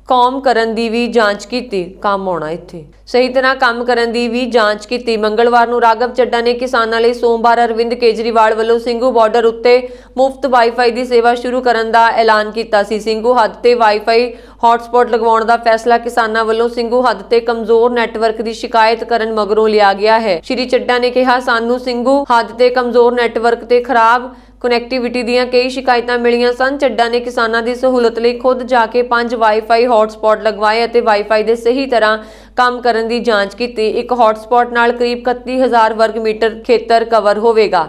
ਕੰਮ ਕਰਨ ਦੀ ਵੀ ਜਾਂਚ ਕੀਤੀ। ਮੰਗਲਵਾਰ ਨੂੰ ਰਾਘਵ ਚੱਡਾ ਨੇ ਕਿਸਾਨਾਂ ਲਈ ਸੋਮਵਾਰ ਅਰਵਿੰਦ ਕੇਜਰੀਵਾਲ ਵੱਲੋਂ ਸਿੰਘੂ ਬਾਰਡਰ ਉੱਤੇ ਮੁਫਤ ਵਾਈਫਾਈ ਦੀ ਸੇਵਾ ਸ਼ੁਰੂ ਕਰਨ ਦਾ ਐਲਾਨ ਕੀਤਾ ਸੀ। ਸਿੰਘੂ ਹੱਦ ਤੇ ਵਾਈਫਾਈ ਹੌਟਸਪੌਟ ਲਗਵਾਉਣ ਦਾ ਫੈਸਲਾ ਕਿਸਾਨਾਂ ਵੱਲੋਂ ਸਿੰਘੂ ਹੱਦ ਤੇ ਕਮਜ਼ੋਰ ਨੈਟਵਰਕ ਦੀ ਸ਼ਿਕਾਇਤ ਕਰਨ ਮਗਰੋਂ ਲਿਆ ਗਿਆ ਹੈ। ਸ਼੍ਰੀ ਚੱਡਾ ਨੇ ਕਿਹਾ, ਸਾਨੂੰ ਸਿੰਘੂ ਹੱਦ ਤੇ ਕਮਜ਼ੋਰ ਨੈਟਵਰਕ ਤੇ ਖਰਾਬ ਕਨੈਕਟੀਵਿਟੀ ਦੀਆਂ ਕਈ ਸ਼ਿਕਾਇਤਾਂ ਮਿਲੀਆਂ ਸਨ। ਚੱਡਾ ਨੇ ਕਿਸਾਨਾਂ ਦੀ ਸਹੂਲਤ ਲਈ ਖੁਦ ਜਾ ਕੇ 5 ਵਾਈਫਾਈ ਹੌਟਸਪੌਟ ਲਗਵਾਏ ਅਤੇ ਵਾਈਫਾਈ ਦੇ ਸਹੀ ਤਰ੍ਹਾਂ ਕੰਮ ਕਰਨ ਦੀ ਜਾਂਚ ਕੀਤੀ। ਇੱਕ ਹੌਟਸਪੌਟ ਨਾਲ ਕਰੀਬ 31,000 ਵਰਗ ਮੀਟਰ ਖੇਤਰ ਕਵਰ ਹੋਵੇਗਾ।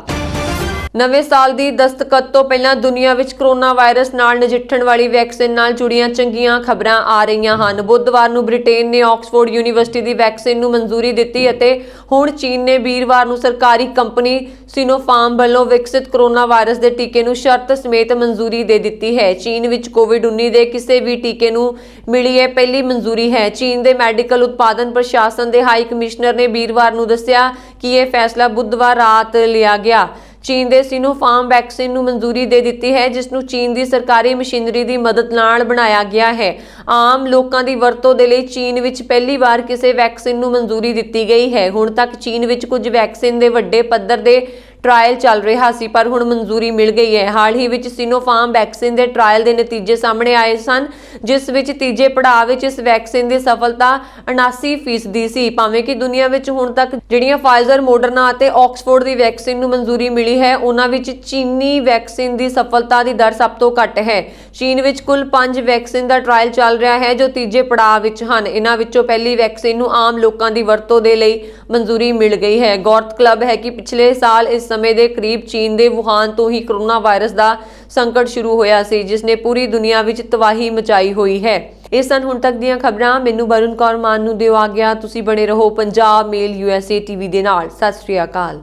ਨਵੇਂ ਸਾਲ ਦੀ ਦਸਤਕ ਤੋਂ ਪਹਿਲਾਂ ਦੁਨੀਆ ਵਿੱਚ ਕਰੋਨਾ ਵਾਇਰਸ ਨਾਲ ਨਜਿੱਠਣ ਵਾਲੀ ਵੈਕਸੀਨ ਨਾਲ ਜੁੜੀਆਂ ਚੰਗੀਆਂ ਖਬਰਾਂ ਆ ਰਹੀਆਂ ਹਨ। ਬੁੱਧਵਾਰ ਨੂੰ ਬ੍ਰਿਟੇਨ ਨੇ ਆਕਸਫੋਰਡ ਯੂਨੀਵਰਸਿਟੀ ਦੀ ਵੈਕਸੀਨ ਨੂੰ ਮਨਜ਼ੂਰੀ ਦਿੱਤੀ ਅਤੇ ਹੁਣ ਚੀਨ ਨੇ ਵੀਰਵਾਰ ਨੂੰ ਸਰਕਾਰੀ ਕੰਪਨੀ ਸਿਨੋਫਾਰਮ ਵੱਲੋਂ ਵਿਕਸਿਤ ਕਰੋਨਾ ਵਾਇਰਸ ਦੇ ਟੀਕੇ ਨੂੰ ਸ਼ਰਤ ਸਮੇਤ ਮਨਜ਼ੂਰੀ ਦੇ ਦਿੱਤੀ ਹੈ। ਚੀਨ ਵਿੱਚ ਕੋਵਿਡ-19 ਦੇ ਕਿਸੇ ਵੀ ਟੀਕੇ ਨੂੰ ਮਿਲੀ ਇਹ ਪਹਿਲੀ ਮਨਜ਼ੂਰੀ ਹੈ। ਚੀਨ ਦੇ ਮੈਡੀਕਲ ਉਤਪਾਦਨ ਪ੍ਰਸ਼ਾਸਨ ਦੇ ਹਾਈ ਕਮਿਸ਼ਨਰ ਨੇ ਵੀਰਵਾਰ ਨੂੰ ਦੱਸਿਆ ਕਿ ਇਹ ਫੈਸਲਾ ਬੁੱਧਵਾਰ ਰਾਤ ਲਿਆ ਗਿਆ। ਚੀਨ ਦੇ ਸਿਨੋਫਾਰਮ ਵੈਕਸੀਨ ਨੂੰ ਮਨਜ਼ੂਰੀ ਦੇ ਦਿੱਤੀ ਹੈ, ਜਿਸ ਨੂੰ ਚੀਨ ਦੀ ਸਰਕਾਰੀ ਮਸ਼ੀਨਰੀ ਦੀ ਮਦਦ ਨਾਲ ਬਣਾਇਆ ਗਿਆ ਹੈ। ਆਮ ਲੋਕਾਂ ਦੀ ਵਰਤੋਂ ਦੇ ਲਈ ਚੀਨ ਵਿੱਚ ਪਹਿਲੀ ਵਾਰ ਕਿਸੇ ਵੈਕਸੀਨ ਨੂੰ ਮਨਜ਼ੂਰੀ ਦਿੱਤੀ ਗਈ ਹੈ। ਹੁਣ ਤੱਕ ਚੀਨ ਵਿੱਚ ਕੁਝ ਵੈਕਸੀਨ ਦੇ ਵੱਡੇ ਪੱਧਰ ਦੇ ਟ੍ਰਾਇਲ ਚੱਲ ਰਿਹਾ ਸੀ, ਪਰ ਹੁਣ ਮਨਜ਼ੂਰੀ ਮਿਲ ਗਈ ਹੈ। ਹਾਲ ਹੀ ਵਿੱਚ ਸਿਨੋਫਾਰਮ ਵੈਕਸੀਨ ਦੇ ਟ੍ਰਾਇਲ ਦੇ ਨਤੀਜੇ ਸਾਹਮਣੇ ਆਏ ਸਨ, ਜਿਸ ਵਿੱਚ ਤੀਜੇ ਪੜਾਅ ਵਿੱਚ ਇਸ ਵੈਕਸੀਨ ਦੀ ਸਫਲਤਾ 79% ਸੀ। ਭਾਵੇਂ ਕਿ ਦੁਨੀਆ ਵਿੱਚ ਹੁਣ ਤੱਕ ਜਿਹੜੀਆਂ ਫਾਈਜ਼ਰ, ਮੋਡਰਨਾ ਅਤੇ ਆਕਸਫੋਰਡ ਦੀ ਵੈਕਸੀਨ ਨੂੰ ਮਨਜ਼ੂਰੀ ਮਿਲੀ ਹੈ, ਉਹਨਾਂ ਵਿੱਚ ਚੀਨੀ ਵੈਕਸੀਨ ਦੀ ਸਫਲਤਾ ਦੀ ਦਰ ਸਭ ਤੋਂ ਘੱਟ ਹੈ। ਚੀਨ ਵਿੱਚ ਕੁੱਲ 5 ਵੈਕਸੀਨ ਦਾ ਟ੍ਰਾਇਲ ਚੱਲ ਰਿਹਾ ਹੈ, ਜੋ ਤੀਜੇ ਪੜਾਅ ਵਿੱਚ ਹਨ। ਇਹਨਾਂ ਵਿੱਚੋਂ ਪਹਿਲੀ ਵੈਕਸੀਨ ਨੂੰ ਆਮ ਲੋਕਾਂ ਦੀ ਵਰਤੋਂ ਦੇ ਲਈ ਮਨਜ਼ੂਰੀ ਮਿਲ ਗਈ ਹੈ। ਗੌਰਤਲਬ ਹੈ ਕਿ ਪਿਛਲੇ ਸਾਲ ਇਸ ਸਮੇਂ ਦੇ ਕਰੀਬ ਚੀਨ ਦੇ ਵੁਹਾਨ ਤੋਂ ਹੀ ਕਰੋਨਾ ਵਾਇਰਸ ਦਾ ਸੰਕਟ ਸ਼ੁਰੂ ਹੋਇਆ ਸੀ, ਜਿਸ ਨੇ ਪੂਰੀ ਦੁਨੀਆ ਵਿੱਚ ਤਬਾਹੀ ਮਚਾਈ ਹੋਈ ਹੈ। ਇਹ ਸਨ ਹੁਣ ਤੱਕ ਦੀਆਂ ਖਬਰਾਂ। ਮੈਨੂੰ ਵਰੁਣ ਕੌਰ ਮਾਨ ਨੂੰ ਦਿਓ ਆਗਿਆ। ਤੁਸੀਂ ਬਣੇ ਰਹੋ ਪੰਜਾਬ ਮੇਲ USA TV ਦੇ ਨਾਲ। ਸਤਿ ਸ਼੍ਰੀ ਅਕਾਲ।